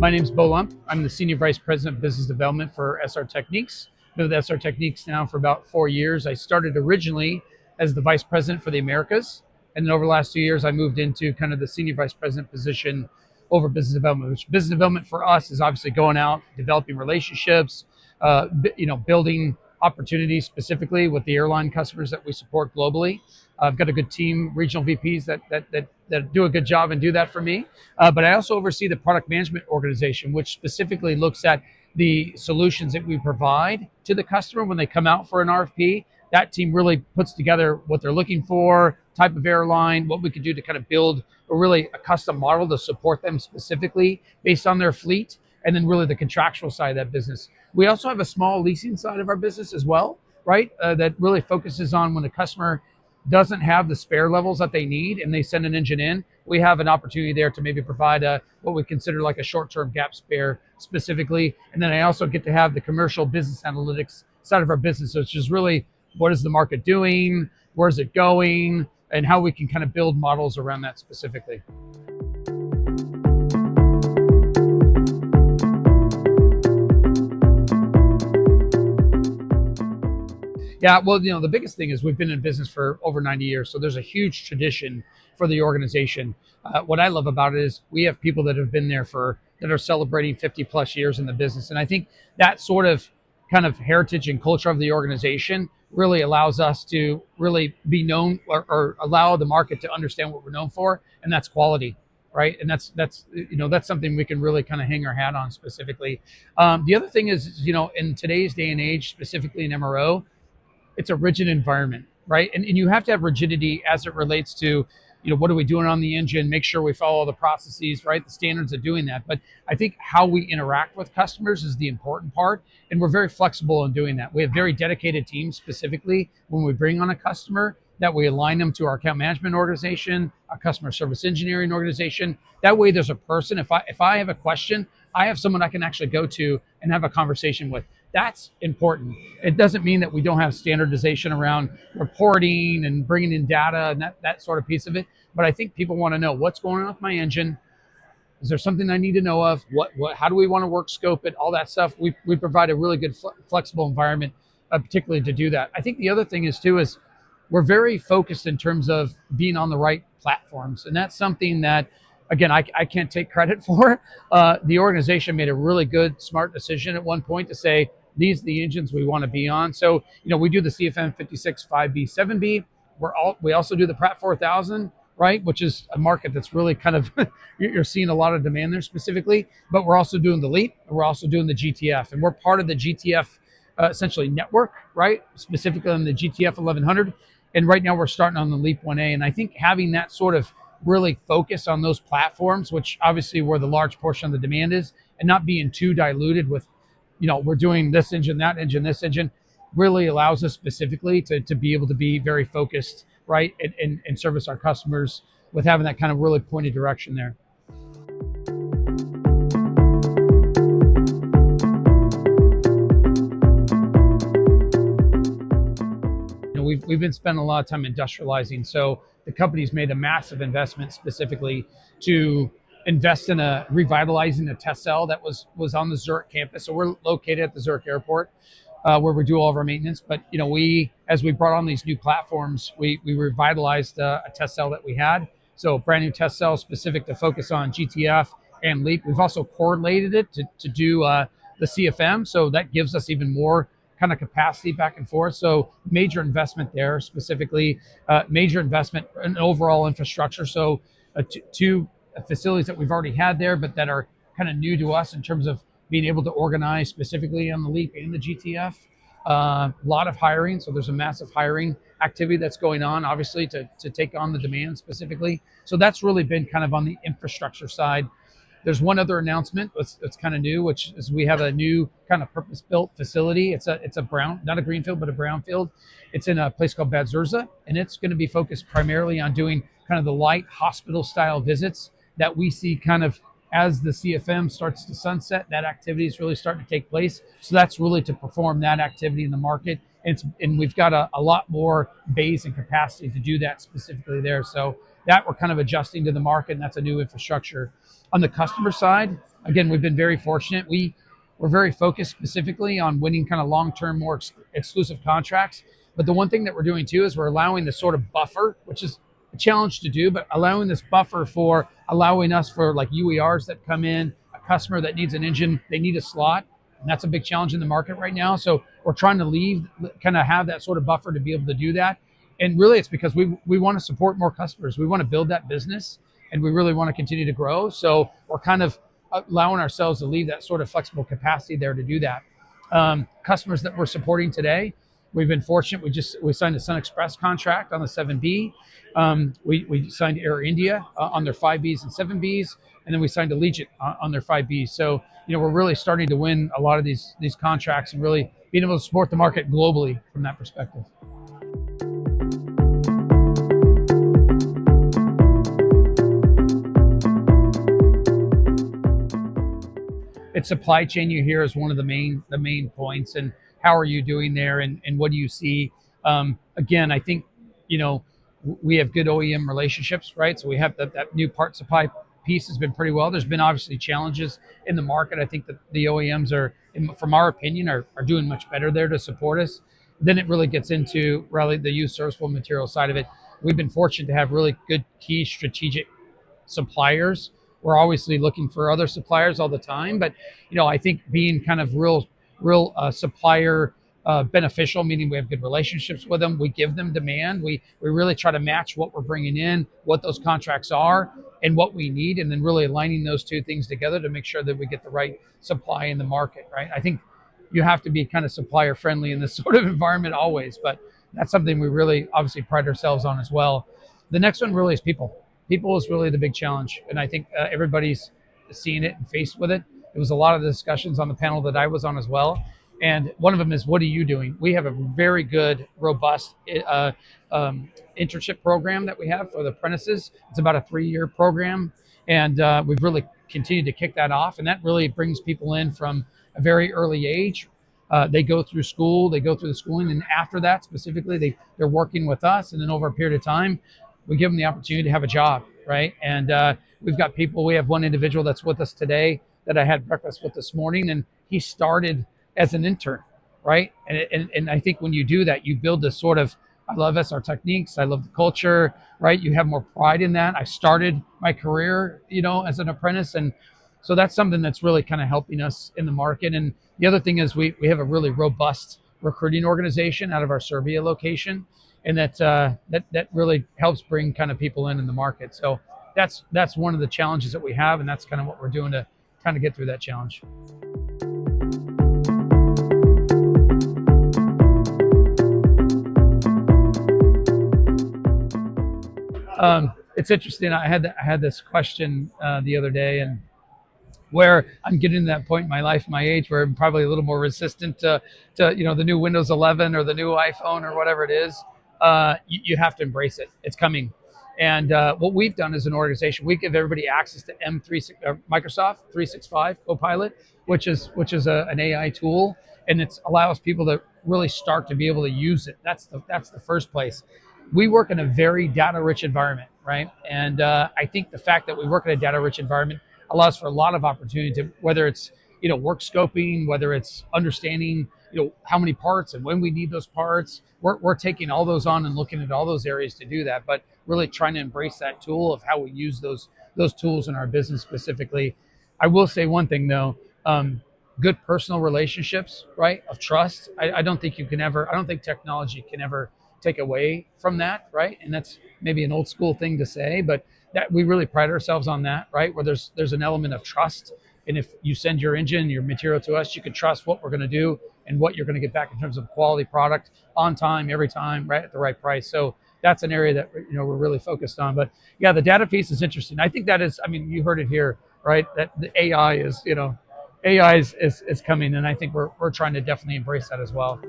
My name's Bo Lump. I'm the Senior Vice President of Business Development for SR Techniques. Been with SR Techniques now for about 4 years. I started originally as the Vice President for the Americas. And then over the last 2 years, I moved into kind of the Senior Vice President position over business development, which business development for us is obviously going out, developing relationships, building opportunities specifically with the airline customers that we support globally. I've got a good team, regional VPs that do a good job and do that for me. But I also oversee the product management organization, which specifically looks at the solutions that we provide to the customer when they come out for an RFP. That team really puts together what they're looking for, type of airline, what we could do to kind of build a custom model to support them specifically based on their fleet, and then really the contractual side of that business. We also have a small leasing side of our business as well, right? That really focuses on when the customer doesn't have the spare levels that they need and they send an engine in, we have an opportunity there to maybe provide what we consider like a short-term gap spare specifically. And then I also get to have the commercial business analytics side of our business, which is really what is the market doing, where's it going, and how we can kind of build models around that specifically. Yeah, well, the biggest thing is we've been in business for over 90 years, so there's a huge tradition for the organization. What I love about it is we have people that have been there that are celebrating 50 plus years in the business. And I think that sort of kind of heritage and culture of the organization really allows us to really be known or allow the market to understand what we're known for, and that's quality. Right. And that's something we can really kind of hang our hat on specifically. The other thing is, in today's day and age, specifically in MRO, it's a rigid environment, right? And you have to have rigidity as it relates to, what are we doing on the engine? Make sure we follow the processes, right? The standards of doing that. But I think how we interact with customers is the important part. And we're very flexible in doing that. We have very dedicated teams specifically when we bring on a customer that we align them to our account management organization, our customer service engineering organization. That way there's a person, if I have a question, I have someone I can actually go to and have a conversation with. That's important. It doesn't mean that we don't have standardization around reporting and bringing in data and that sort of piece of it. But I think people want to know what's going on with my engine. Is there something I need to know of? How do we want to work scope it? All that stuff. We provide a really good flexible environment, particularly to do that. I think the other thing is we're very focused in terms of being on the right platforms. And that's something that, again, I can't take credit for. The organization made a really good, smart decision at one point to say, these are the engines we want to be on. So, we do the CFM 56, 5B, 7B. We also do the Pratt 4000, right? Which is a market that's really kind of, you're seeing a lot of demand there specifically, but we're also doing the LEAP, and we're also doing the GTF. And we're part of the GTF essentially network, right? Specifically on the GTF 1100. And right now we're starting on the LEAP 1A. And I think having that sort of really focus on those platforms, which obviously where the large portion of the demand is, and not being too diluted with, we're doing this engine, that engine, this engine, really allows us specifically to be able to be very focused, right, and service our customers with having that kind of really pointed direction there. We've been spending a lot of time industrializing. So the company's made a massive investment specifically to invest in revitalizing a test cell that was on the Zurich campus. So we're located at the Zurich airport where we do all of our maintenance. But, as we brought on these new platforms, we revitalized a test cell that we had. So a brand new test cell specific to focus on GTF and LEAP. We've also correlated it to do the CFM. So that gives us even more kind of capacity back and forth. So major investment there, specifically major investment in overall infrastructure. So two facilities that we've already had there, but that are kind of new to us in terms of being able to organize specifically on the LEAP and the GTF. A lot of hiring. So there's a massive hiring activity that's going on, obviously, to take on the demand specifically. So that's really been kind of on the infrastructure side. There's one other announcement that's kind of new, which is we have a new kind of purpose-built facility. It's a brown, not a greenfield, but a brownfield. It's in a place called Bad Zurzah, and it's going to be focused primarily on doing kind of the light hospital-style visits that we see kind of as the CFM starts to sunset. That activity is really starting to take place. So that's really to perform that activity in the market and we've got a lot more bays and capacity to do that specifically there. So that we're kind of adjusting to the market, and that's a new infrastructure. On the customer side, again, we've been very fortunate. We're very focused specifically on winning kind of long-term, more exclusive contracts. But the one thing that we're doing too is we're allowing this sort of buffer, which is a challenge to do, but allowing this buffer for allowing us for like UERs that come in, a customer that needs an engine, they need a slot. And that's a big challenge in the market right now. So we're trying to kind of have that sort of buffer to be able to do that. And really it's because we want to support more customers. We want to build that business and we really want to continue to grow. So we're kind of allowing ourselves to leave that sort of flexible capacity there to do that. Customers that we're supporting today, we've been fortunate. We signed a Sun Express contract on the 7B. We signed Air India on their 5Bs and 7Bs, and then we signed Allegiant on their 5Bs. So we're really starting to win a lot of these contracts and really being able to support the market globally from that perspective. It's supply chain you hear is one of the main points, and how are you doing there, and what do you see? Again, I think we have good OEM relationships, right? So we have that new part supply piece has been pretty well. There's been obviously challenges in the market. I think that the OEMs are, from our opinion, are doing much better there to support us. Then it really gets into really the used serviceable material side of it. We've been fortunate to have really good key strategic suppliers. We're obviously looking for other suppliers all the time, but I think being kind of real supplier beneficial, meaning we have good relationships with them. We give them demand. We really try to match what we're bringing in, what those contracts are, and what we need, and then really aligning those two things together to make sure that we get the right supply in the market, right? I think you have to be kind of supplier friendly in this sort of environment always, but that's something we really obviously pride ourselves on as well. The next one really is people. People is really the big challenge, and I think everybody's seeing it and faced with it. It was a lot of the discussions on the panel that I was on as well. And one of them is, what are you doing? We have a very good, robust internship program that we have for the apprentices. It's about a 3-year program, and we've really continued to kick that off. And that really brings people in from a very early age. They go through school, they go through the schooling, and after that, specifically, they're working with us. And then over a period of time, we give them the opportunity to have a job, right? And we've got people. We have one individual that's with us today that I had breakfast with this morning, and he started as an intern, right? And I think when you do that, you build this sort of, I love SR Techniques, I love the culture, right? You have more pride in that. I started my career, as an apprentice. And so that's something that's really kind of helping us in the market. And the other thing is we have a really robust recruiting organization out of our Serbia location. And that really helps bring kind of people in the market. So that's one of the challenges that we have, and that's kind of what we're doing to kind of get through that challenge. It's interesting. I had this question the other day, and where I'm getting to that point in my life, my age, where I'm probably a little more resistant to the new Windows 11 or the new iPhone or whatever it is. You have to embrace it. It's coming. And what we've done as an organization, we give everybody access to Microsoft 365 Copilot, which is an AI tool, and it allows people to really start to be able to use it. That's the first place. We work in a very data-rich environment, right? And I think the fact that we work in a data-rich environment allows for a lot of opportunity to, whether it's work scoping, whether it's understanding how many parts and when we need those parts. We're taking all those on and looking at all those areas to do that, but really trying to embrace that tool of how we use those tools in our business specifically. I will say one thing though, good personal relationships, right, of trust. I don't think technology can ever take away from that, right? And that's maybe an old school thing to say, but that we really pride ourselves on that, right? Where there's an element of trust. And if you send your engine, your material to us, you can trust what we're going to do and what you're going to get back in terms of quality product on time, every time, right at the right price. So that's an area that we're really focused on. But yeah, the data piece is interesting. I think that is, you heard it here, right? That the AI is, AI is coming, and I think we're trying to definitely embrace that as well.